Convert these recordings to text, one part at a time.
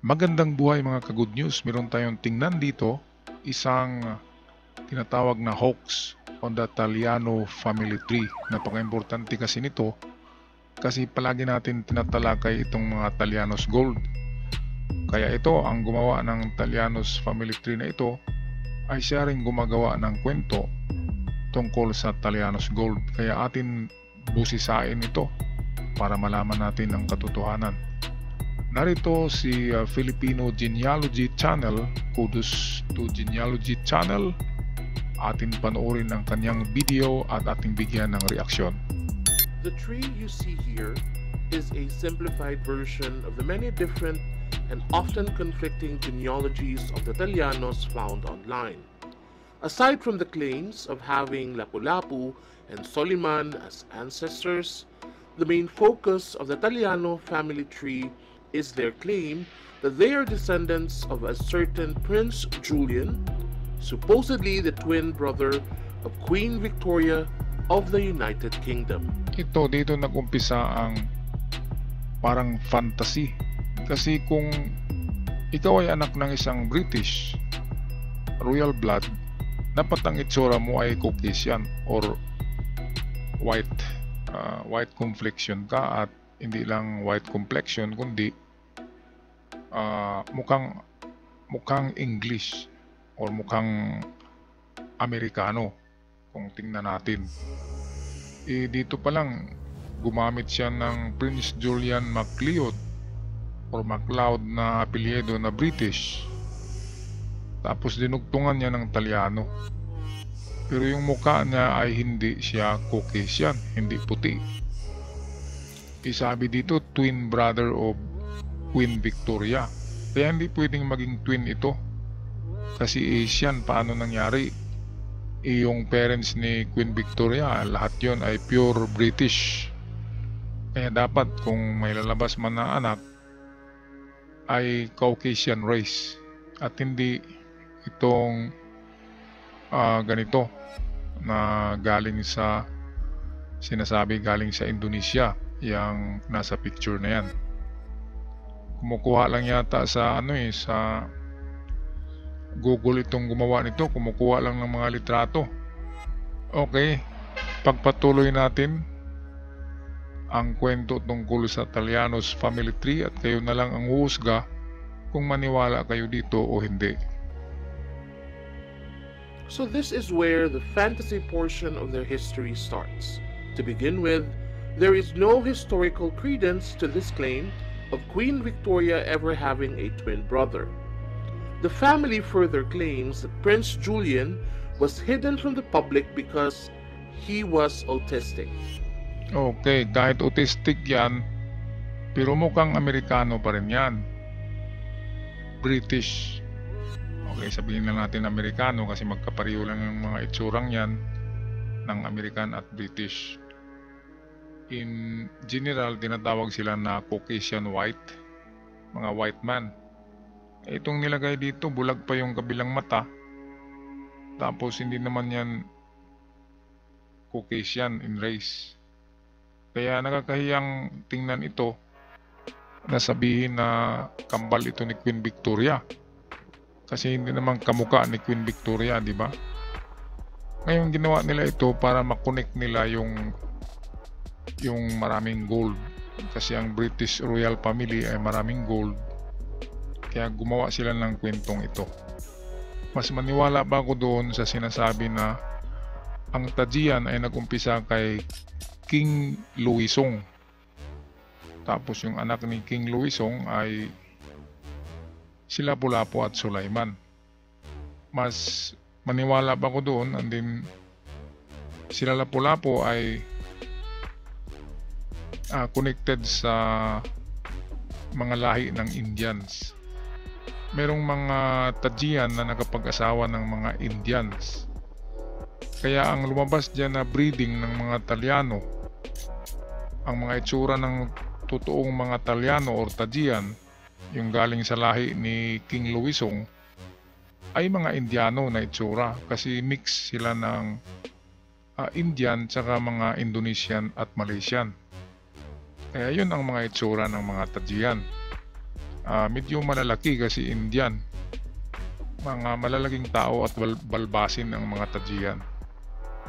Magandang buhay mga ka-good news. Meron tayong tingnan dito, isang tinatawag na hoax on the Taliano family tree. Napaka-importante kasi nito kasi palagi natin tinatalakay itong mga Talianos Gold. Kaya ito, ang gumawa ng Talianos family tree na ito ay siya rin gumagawa ng kwento tungkol sa Talianos Gold. Kaya atin busisain ito para malaman natin ang katotohanan. Narito si Filipino Genealogy Channel. Kudos to Genealogy Channel. Atin panoorin ang kanyang video at ating bigyan ng reaksyon. The tree you see here is a simplified version of the many different and often conflicting genealogies of the Talianos found online. Aside from the claims of having Lapu-Lapu and Soliman as ancestors, the main focus of the Taliano family tree is their claim that they are descendants of a certain Prince Julian, supposedly the twin brother of Queen Victoria of the United Kingdom. Ito dito nag-umpisa ang parang fantasy. Kasi kung ikaw ay anak ng isang British royal blood, dapat ang itsura mo ay Caucasian or white complexion ka, at hindi lang white complexion kundi mukhang English or mukhang Amerikano kung tingnan natin. Dito pa lang gumamit siya ng Prince Julian MacLeod or MacLeod na apelyido na British, tapos dinugtungan niya ng Talyano, pero yung mukha niya ay hindi siya Caucasian, hindi puti. Isabi dito twin brother of Queen Victoria, kaya hindi pwedeng maging twin ito kasi Asian. Paano nangyari? Yung parents ni Queen Victoria, lahat yon ay pure British, kaya dapat kung may lalabas man na anak ay Caucasian race at hindi itong ganito na galing sa galing sa Indonesia, yung nasa picture na yan. Kumukuha lang yata sa sa Google itong gumawa nito, kumukuha lang ng mga litrato. Okay, pagpatuloy natin ang kwento tungkol sa Talianos family tree at kayo na lang ang huhusga kung maniwala kayo dito o hindi. So this is where the fantasy portion of their history starts. To begin with, there is no historical credence to this claim of Queen Victoria ever having a twin brother. The family further claims that Prince Julian was hidden from the public because he was autistic. Okay, kahit autistic yan, pero mukhang Amerikano pa rin yan. British. Okay, sabihin lang natin Amerikano kasi magkapareho lang yung mga itsurang yan ng American at British. In general, tinatawag sila na Caucasian white, mga white man. Itong nilagay dito, bulag pa yung kabilang mata, tapos hindi naman yan Caucasian in race. Kaya nakakahiyang tingnan ito na sabihin na kambal ito ni Queen Victoria. Kasi hindi naman kamukha ni Queen Victoria, di ba? Ngayon ginawa nila ito para makonect nila yung maraming gold. Kasi ang British royal family ay maraming gold. Kaya gumawa sila ng kwentong ito. Mas maniwala ba ako doon sa sinasabi na ang Tajian ay nagumpisa kay King Luisong. Tapos yung anak ni King Luisong ay sila Lapu-Lapu at Sulaiman. Mas maniwala ba ako doon, and then sila Lapu-Lapu ay connected sa mga lahi ng Indians. Merong mga Tajian na nakapag-asawa ng mga Indians. Kaya ang lumabas dyan na breeding ng mga Talyano, ang mga itsura ng totoong mga Talyano or Tajian, yung galing sa lahi ni King Luisong, ay mga Indiano na itsura kasi mix sila ng Indian tsaka mga Indonesian at Malaysian. Kaya yun ang mga itsura ng mga Tajian. Medyo malalaki kasi Indian. Mga malalaking tao at balbasin ng mga Tajian.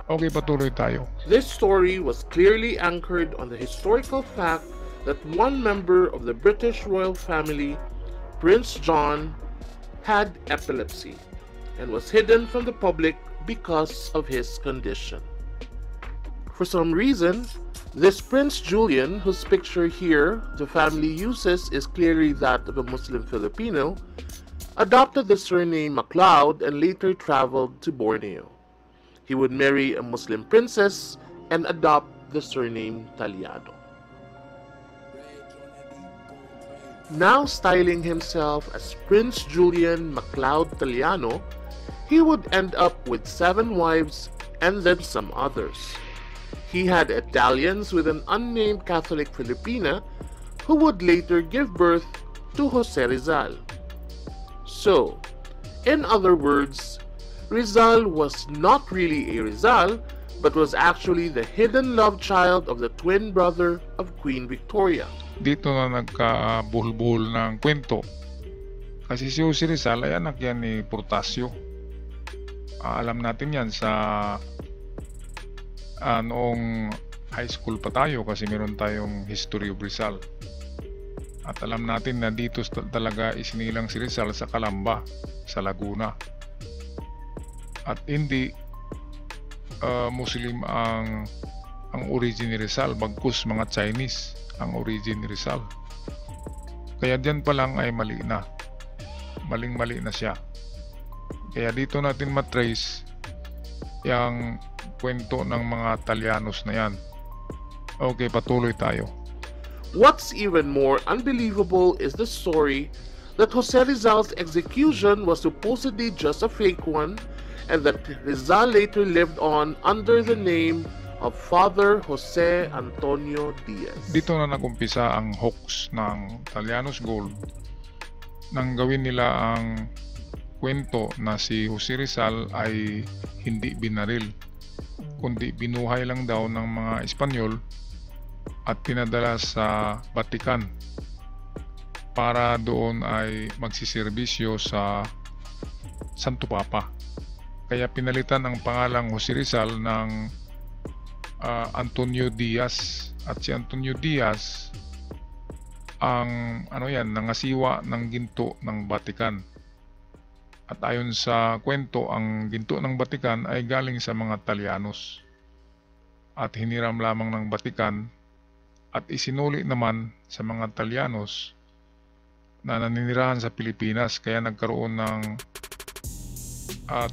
Okay, patuloy tayo. This story was clearly anchored on the historical fact that one member of the British royal family, Prince John, had epilepsy and was hidden from the public because of his condition. For some reason, this Prince Julian, whose picture here the family uses is clearly that of a Muslim Filipino, adopted the surname MacLeod and later traveled to Borneo. He would marry a Muslim princess and adopt the surname Taliano. Now styling himself as Prince Julian MacLeod Taliano, he would end up with 7 wives and then some others. He had Italians with an unnamed Catholic Filipina who would later give birth to Jose Rizal. So, in other words, Rizal was not really a Rizal, but was actually the hidden love child of the twin brother of Queen Victoria. Dito na nagkabuhol-buhol ng kwento. Kasi si Jose Rizal ay anak yan ni Portasio. Alam natin yan sa noong high school pa tayo kasi meron tayong history of Rizal. At alam natin na dito talaga isinilang si Rizal sa Calamba, sa Laguna. At hindi Muslim ang origin ni Rizal, bagkus mga Chinese ang origin ni Rizal. Kaya diyan pa lang ay mali na. Maling-mali na siya. Kaya dito natin matrace yung kwento ng mga Talianos na yan. Okay, patuloy tayo. What's even more unbelievable is the story that Jose Rizal's execution was supposedly just a fake one, and that Rizal later lived on under the name of Father Jose Antonio Diaz. Dito na nagumpisa ang hoax ng Talianos Gold nang gawin nila ang kwento na si Jose Rizal ay hindi binaril, kundi binuhay lang daw ng mga Espanyol at pinadala sa Vatican para doon ay magsiserbisyo sa Santo Papa. Kaya pinalitan ang pangalang Jose Rizal ng Antonio Diaz, at si Antonio Diaz ang nangasiwa ng ginto ng Vatican. At ayon sa kwento, ang ginto ng Vatican ay galing sa mga Talianos at hiniram lamang ng Vatican at isinuli naman sa mga Talianos na naninirahan sa Pilipinas, kaya nagkaroon ng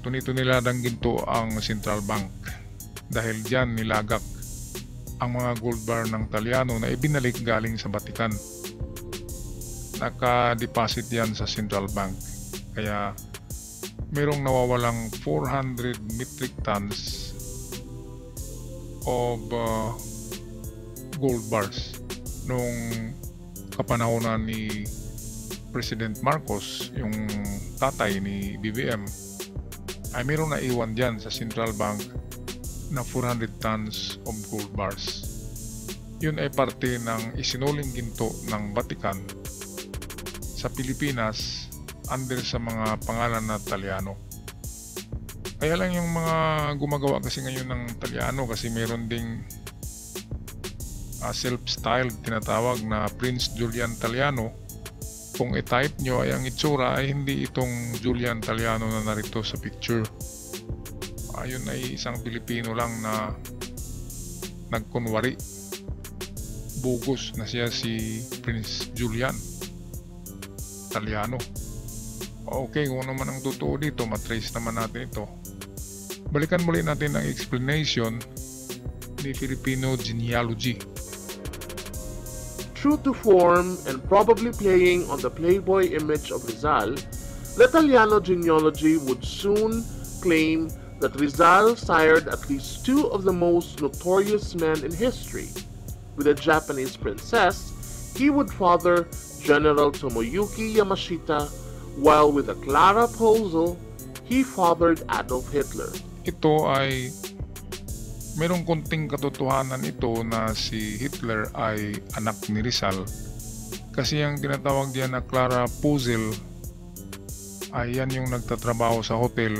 tunituniladang ginto ang Central Bank dahil diyan nilagak ang mga gold bar ng Taliano na ibinalik galing sa Vatican. Naka-deposit yan sa Central Bank, kaya merong nawawalang 400 metric tons of gold bars nung kapanahonan ni President Marcos, yung tatay ni BBM, ay mayroong naiwan dyan sa Central Bank na 400 tons of gold bars. Yun ay parte ng isinuling ginto ng Vatican sa Pilipinas under sa mga pangalan na Taliano. Kaya lang yung mga gumagawa kasi ngayon ng Taliano, kasi meron ding self-styled tinatawag na Prince Julian Taliano. Kung i-type nyo ay ang itsura ay hindi itong Julian Taliano na narito sa picture. Ayun ay isang Pilipino lang na nagkunwari. Bogus na siya si Prince Julian Taliano. Okay, kung naman ang totoo dito, matrace naman natin ito. Balikan muli natin ang explanation ni Filipino genealogy. True to form and probably playing on the Playboy image of Rizal, the Taliano genealogy would soon claim that Rizal sired at least 2 of the most notorious men in history. With a Japanese princess, he would father General Tomoyuki Yamashita, while with a Clara Posel, he fathered Adolf Hitler. Ito ay merong konting katotohanan ito na si Hitler ay anak ni Rizal, Kasi ang tinatawag diyan na Clara Puzzle ay yan yung nagtatrabaho sa hotel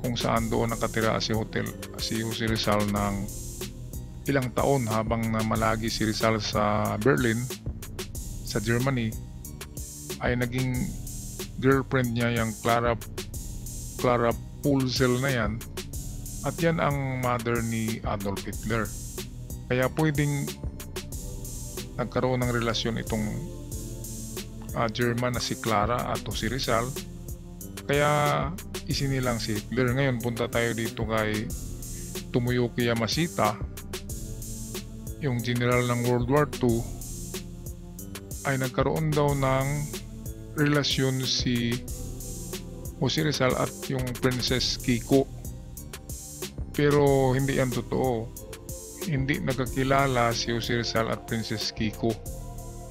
kung saan doon nakatira si Jose Rizal ng ilang taon habang namalagi si Rizal sa Berlin, sa Germany, ay naging girlfriend niya yung Clara Pulzel na yan, at yan ang mother ni Adolf Hitler. Kaya pwedeng nagkaroon ng relasyon itong German na si Clara at si Rizal, kaya isinilang si Hitler. Ngayon punta tayo dito kay Tomoyuki Yamashita, yung general ng World War II, ay nagkaroon daw ng relasyon si Jose Rizal at yung Princess Kiko. Pero hindi yan totoo. Hindi nagkakilala si Jose Rizal at Princess Kiko.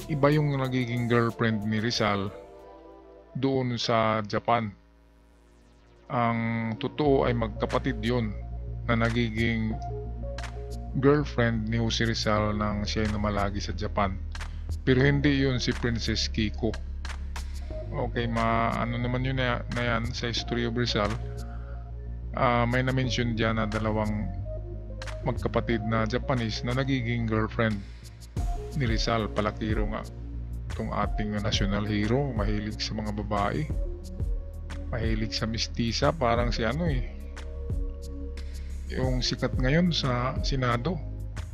Iba yung nagiging girlfriend ni Rizal doon sa Japan. Ang totoo ay magkapatid yon na nagiging girlfriend ni Jose Rizal nang siya ay namalagi sa Japan. Pero hindi yun si Princess Kiko. Okay, ano naman yun na yan sa History of Rizal. May na-mention dyan na dalawang magkapatid na Japanese na nagiging girlfriend ni Rizal. Palakiro nga itong ating national hero, mahilig sa mga babae, mahilig sa mistisa, parang si yung sikat ngayon sa Senado,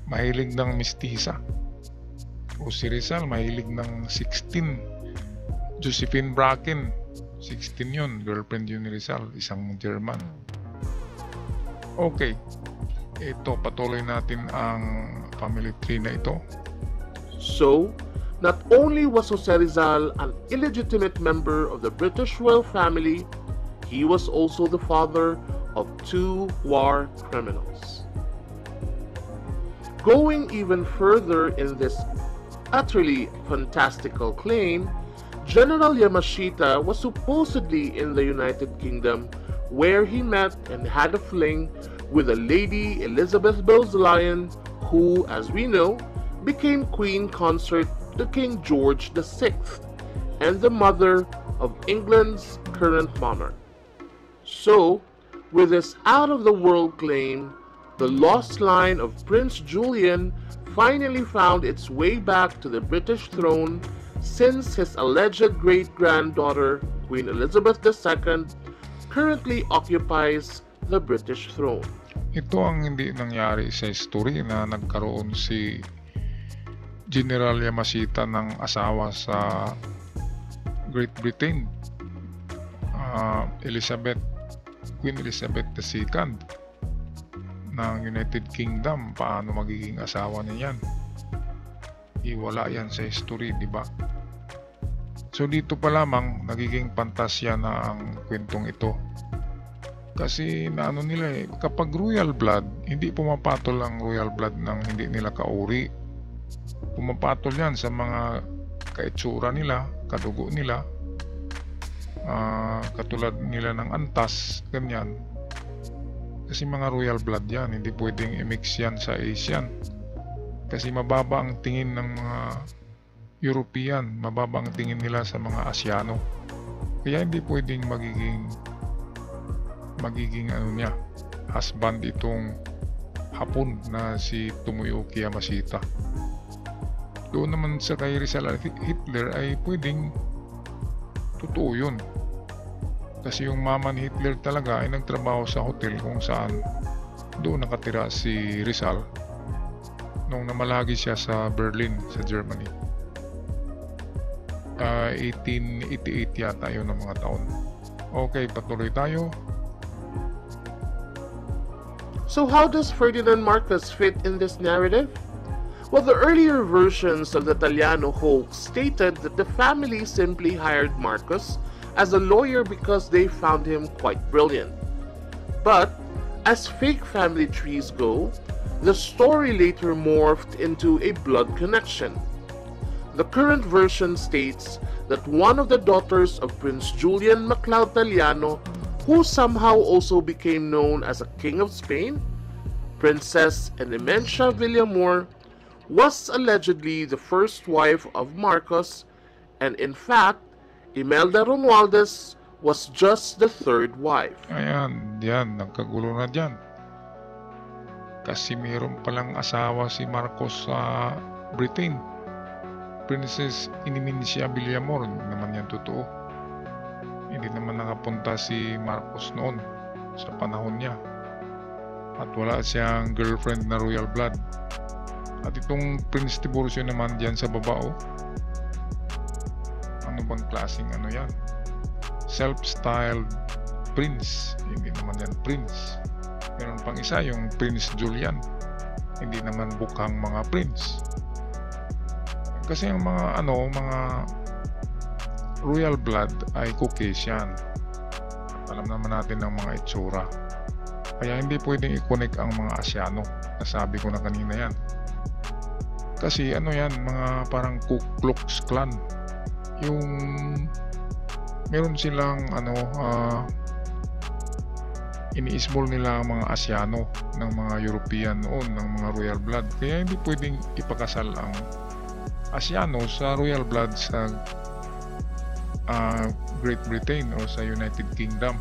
mahilig ng mistisa. O si Rizal mahilig ng 16, Josephine Bracken, 16 yun, girlfriend yun ni Rizal, isang German. Okay, ito, patuloy natin ang family tree na ito. So, not only was Jose Rizal an illegitimate member of the British royal family, he was also the father of 2 war criminals. Going even further in this utterly fantastical claim, General Yamashita was supposedly in the United Kingdom, where he met and had a fling with a Lady Elizabeth Bowes-Lyon, who, as we know, became Queen Consort to King George VI and the mother of England's current monarch. So, with this out-of-the-world claim, the lost line of Prince Julian finally found its way back to the British throne, since his alleged great-granddaughter, Queen Elizabeth II, currently occupies the British throne. Ito ang hindi nangyari sa history na nagkaroon si General Yamashita ng asawa sa Great Britain, Queen Elizabeth II ng United Kingdom. Paano magiging asawa niya yan? Iwala yan sa history, di ba? So dito pa lamang nagiging pantasya na ang kwentong ito. Kasi nila kapag royal blood, hindi pumapatol ang royal blood ng hindi nila kauri. Pumapatol yan sa mga kaitsura nila, kadugo nila, katulad nila ng antas, ganyan. Kasi mga royal blood yan, hindi pwedeng i-mix yan sa Asian. Kasi mababa ang tingin ng mga European, mababa ang tingin nila sa mga Asiano. Kaya hindi pwedeng magiging husband itong Hapon na si Tomoyuki Yamashita. Doon naman sa kay Rizal at Hitler ay pwedeng totoo yun. Kasi yung mama ni Hitler talaga ay nagtrabaho sa hotel kung saan doon nakatira si Rizal nung namalagi siya sa Berlin, sa Germany. 1888 yata yun ang mga taon. Okay, patuloy tayo. So how does Ferdinand Marcos fit in this narrative? Well, the earlier versions of the Italiano hoax stated that the family simply hired Marcos as a lawyer because they found him quite brilliant. But, as fake family trees go, the story later morphed into a blood connection. The current version states that one of the daughters of Prince Julian Macleod Italiano, who somehow also became known as a King of Spain, Princess Enemencia Villamor, was allegedly the first wife of Marcos, and in fact, Imelda Romualdez was just the third wife. Ayan, diyan, nagkagulo na diyan. Kasi mayroon palang asawa si Marcos sa Britain. Princess Inimencia Villamor, hindi naman yan totoo. Hindi naman nakapunta si Marcos noon sa panahon niya. At wala siyang girlfriend na royal blood. At itong Prince Tiburcio naman diyan sa baba, oh. Ano bang klaseng ano yan? Self-styled prince. Hindi naman yan prince. Meron pang isa, yung Prince Julian. Hindi naman bukhang mga prince. Kasi ang mga mga royal blood ay Caucasian. Alam naman natin ang mga itsura. Kaya hindi pwedeng i-connect ang mga Asyano. Nasabi ko na kanina yan. Kasi ano yan, mga parang Ku Klux Klan. Yung meron silang ini-small nila ang mga Asyano ng mga European noon, ng mga royal blood. Kaya hindi pwedeng ipakasal ang Asyano sa royal blood sa Great Britain o sa United Kingdom.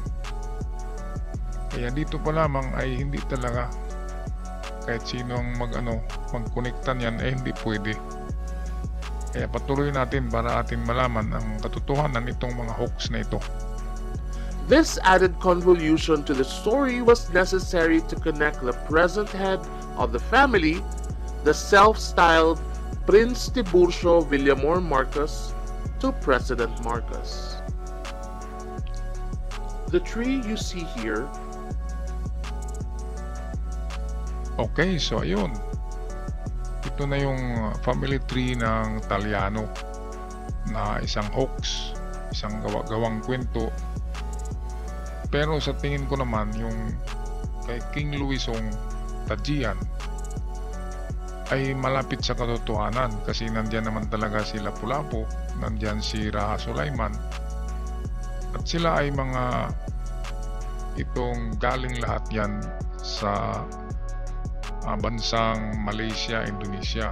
Kaya dito pa lamang ay hindi talaga kahit sino ang mag-connectan yan ay hindi pwede. Kaya patuloy natin para atin malaman ang katotohanan nitong mga hoax na ito. This added convolution to the story was necessary to connect the present head of the family, the self-styled Prince Tiburcio Villamor Marcos, to President Marcos. The tree you see here. Okay, so ayun. Ito na yung family tree ng Talyano na isang hoax, isang gawang kwento. Pero sa tingin ko naman yung kay King Luisong Tajian ay malapit sa katotohanan kasi nandyan naman talaga si Lapu-Lapu, nandyan si Raha Sulaiman, at sila ay mga itong galing lahat yan sa bansang Malaysia, Indonesia.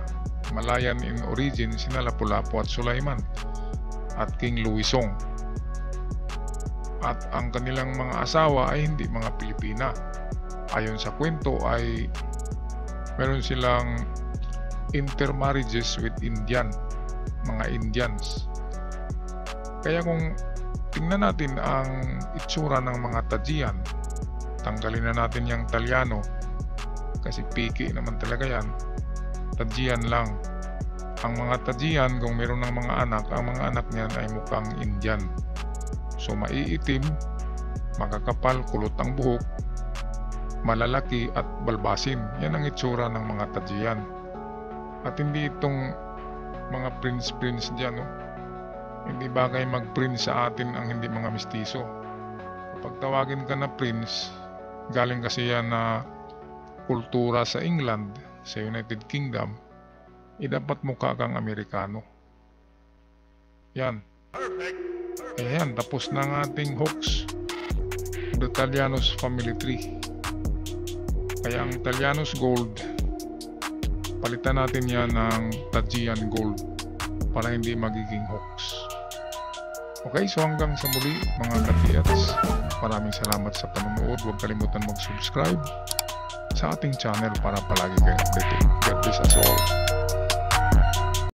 Malayan in origin sina Lapu-Lapu at Sulaiman at King Luisong. At ang kanilang mga asawa ay hindi mga Pilipina. Ayon sa kwento ay meron silang intermarriages with Indian, mga Indians. Kaya kung tingnan natin ang itsura ng mga Tajian, tanggalin na natin yung Talyano kasi piki naman talaga yan. Tajian lang. Ang mga Tajian, kung meron ng mga anak, ang mga anak niyan ay mukhang Indian. So maiitim, makakapal, kulot ang buhok, malalaki at balbasin. Yan ang itsura ng mga Tajian. At hindi itong mga prince dyan, no? Hindi bagay mag-prince sa atin ang hindi mga mistiso. Kapag tawagin ka na prince, galing kasi yan na kultura sa England, sa United Kingdom, dapat mukha kang Amerikano. Yan. Ayan, tapos na ang ating hoax. The Tallanos Family Tree. Kaya ang Tallanos Gold, palitan natin yan ng Tajian Gold para hindi magiging hoax. Okay, so hanggang sa muli mga katiyats. Maraming salamat sa panonood. Huwag kalimutan mag-subscribe sa ating channel para palagi kayong updated. God bless us all.